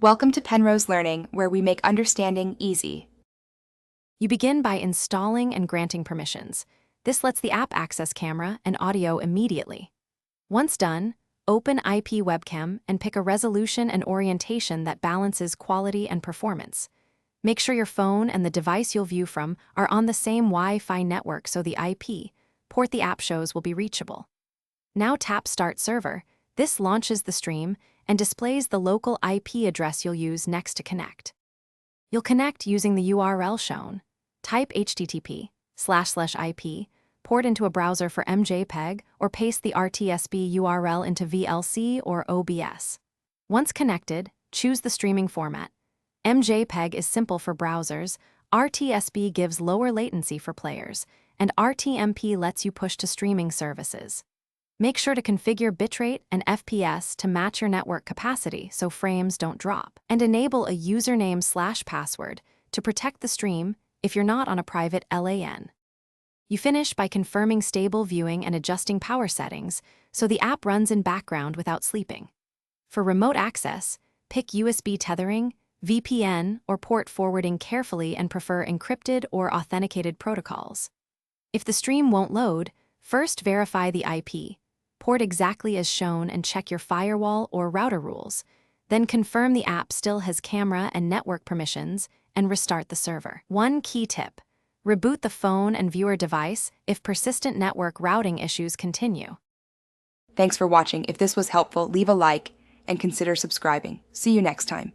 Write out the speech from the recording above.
Welcome to Penrose Learning, where we make understanding easy. You begin by installing and granting permissions. This lets the app access camera and audio immediately. Once done, open IP Webcam and pick a resolution and orientation that balances quality and performance. Make sure your phone and the device you'll view from are on the same Wi-Fi network so the IP port the app shows will be reachable. Now tap Start Server. This launches the stream and displays the local IP address you'll use next to connect. You'll connect using the URL shown. Type http://IP, port into a browser for MJPEG, or paste the RTSP URL into VLC or OBS. Once connected, choose the streaming format. MJPEG is simple for browsers, RTSP gives lower latency for players, and RTMP lets you push to streaming services. Make sure to configure bitrate and FPS to match your network capacity so frames don't drop, and enable a username/password to protect the stream if you're not on a private LAN. You finish by confirming stable viewing and adjusting power settings so the app runs in background without sleeping. For remote access, pick USB tethering, VPN, or port forwarding carefully and prefer encrypted or authenticated protocols. If the stream won't load, first verify the IP. Port exactly as shown and check your firewall or router rules. Then confirm the app still has camera and network permissions and restart the server. One key tip: reboot the phone and viewer device if persistent network routing issues continue. Thanks for watching. If this was helpful, leave a like and consider subscribing. See you next time.